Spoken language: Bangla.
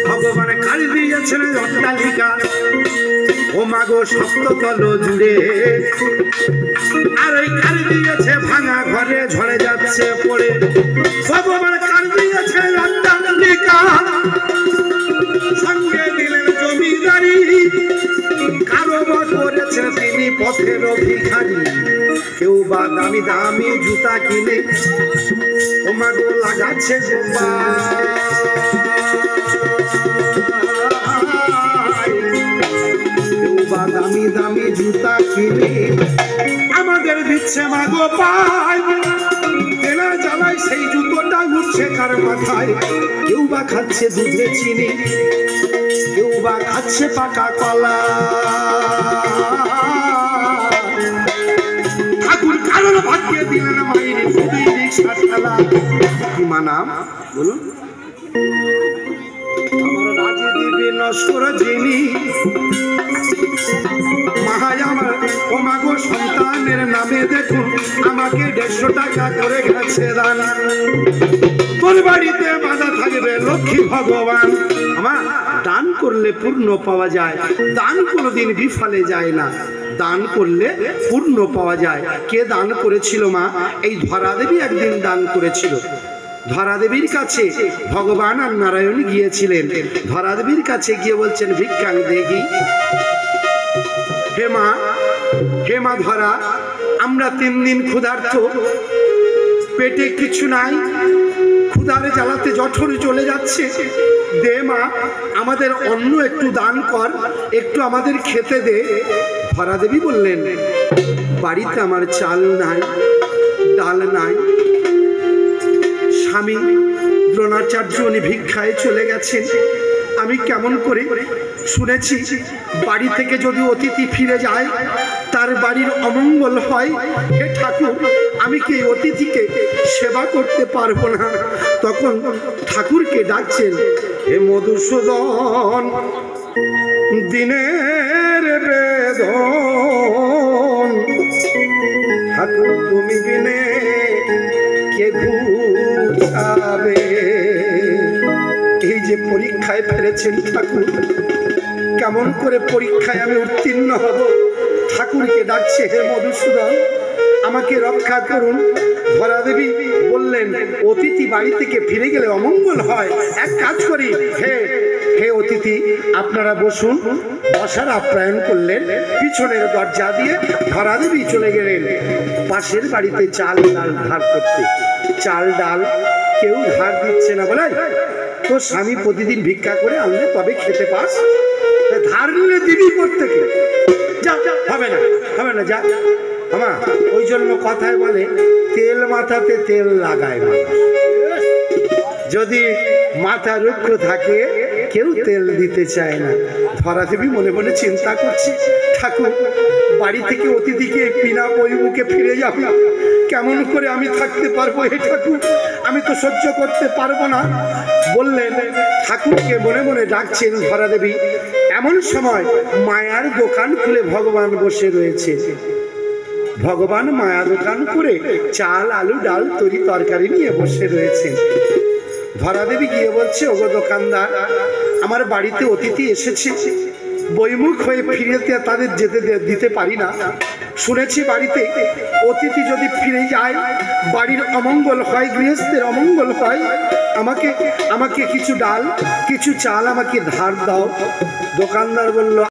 ভগবান কাল দিয়েছেন অট্টালিকা ও মাগো সপ্ততল জুড়ে, আর ওই কাল দিয়েছে ভাঙা ঘরে ঝরে যাচ্ছে পড়ে। ভগবান কাল দিয়েছে অট্টালিকা, সঙ্গে দিলেন জমিদারি, কারোবার করেছেন তিনি পথের ভিখারি। কেউ বা দামি দামি জুতা কিনে ও মাগো লাগাচ্ছে গোপাল, কেউ বা দামি দামি জুতা কিনে আমাদের দিচ্ছে মাগো পায়। কেনা জ্বালায় সেই জুতোটা উঠছে কার মাথায়। কেউ বা খাচ্ছে দুধে চিনি, কেউ বা খাচ্ছে পাকা কলা। ঠাকুর কারোর ভাগ্যে দিলেন মায়ের খুবই রিক্সা ঠেলা। কি মানাম বলুন? আমার রাজি দিবি নস্কর যিনি মাহায় আমার ও মাগো সন্তানের নামে দেখুন আমাকে 150 টাকা করে গেছে দান। তোর বাড়িতে বাধা থাকবে লক্ষ্মী ভগবান। আমার দান করলে পূর্ণ পাওয়া যায়, দান কোনোদিন বিফলে যায় না, দান করলে পূর্ণ পাওয়া যায়। কে দান করেছিল মা? এই ধরা দেবী একদিন দান করেছিল। ধরা দেবীর কাছে ভগবান আর নারায়ণ গিয়েছিলেন। ধরা দেবীর কাছে গিয়ে বলছেন ভিক্ষাং দেগি। হে মা ধরা, আমরা 3 দিন ক্ষুধার্ত, পেটে কিছু নাই, ক্ষুধারে জ্বালাতে জঠরে চলে যাচ্ছে। দে মা, আমাদের অন্ন একটু দান কর, একটু আমাদের খেতে দে। ধরা দেবী বললেন বাড়িতে আমার চাল নাই, ডাল নাই। স্বামী দ্রোণাচার্য উনি ভিক্ষায় চলে গেছেন। আমি কেমন করে শুনেছি বাড়ি থেকে যদি অতিথি ফিরে যায় তার বাড়ির অমঙ্গল হয়। হে ঠাকুর, আমি কি অতিথিকে সেবা করতে পারবো না? তখন ঠাকুরকে ডাকছেন, হে মধুসূদন দিনের বেদন, ঠাকুর তুমি বিনে কে ঘুচাবে? এই যে পরীক্ষায় ফেলেছেন ঠাকুর, কেমন করে পরীক্ষায় আমি উত্তীর্ণ হব? ঠাকুরকে ডাকছে, হে মধুসূদন আমাকে রক্ষা করুন। ধরা দেবী বললেন অতিথি বাড়ি থেকে ফিরে গেলে অমঙ্গল হয়, এক কাজ করি, হে অতিথি আপনারা বসুন। বসার আপ্যায়ন করলেন, পিছনের দরজা দিয়ে ধরা দেবী চলে গেলেন পাশের বাড়িতে চাল ডাল ধার করতে। চাল ডাল কেউ ধার দিচ্ছে না বলে তো স্বামী প্রতিদিন ভিক্ষা করে আনলে তবে খেতে পাস, ধার নিলে দিবি প্রত্যেকে। যা হবে না, হবে না, যা। আমা ওই জন্য কথায় বলে তেল মাথাতে তেল লাগায় মানুষ। যদি মাথা রুক্ষ থাকে কেউ তেল দিতে চায় না। ধরা দেবী মনে মনে চিন্তা করছি, ঠাকুর বাড়ি থেকে অতিথিকে বিনা বইমুখে ফিরে যাবে, কেমন করে আমি থাকতে পারবো? হে ঠাকুর, আমি তো সহ্য করতে পারবো না। বললেন ঠাকুরকে মনে মনে ডাকছেন ধরা দেবী। এমন সময় মায়ার দোকান খুলে ভগবান বসে রয়েছে। ভগবান মায়া দোকান করে চাল আলু ডাল তরি তরকারি নিয়ে বসে রয়েছেন। ধরা দেবী গিয়ে বলছে, ওগো দোকানদার, আমার বাড়িতে অতিথি এসেছে, বইমুখ হয়ে ফিরে তাদের যেতে দিতে পারি না। শুনেছি বাড়িতে অতিথি যদি ফিরে যায় বাড়ির অমঙ্গল হয়, গৃহস্থের অমঙ্গল হয়। আমাকে কিছু ডাল কিছু চাল আমাকে ধার দাও। দোকানদার বলল,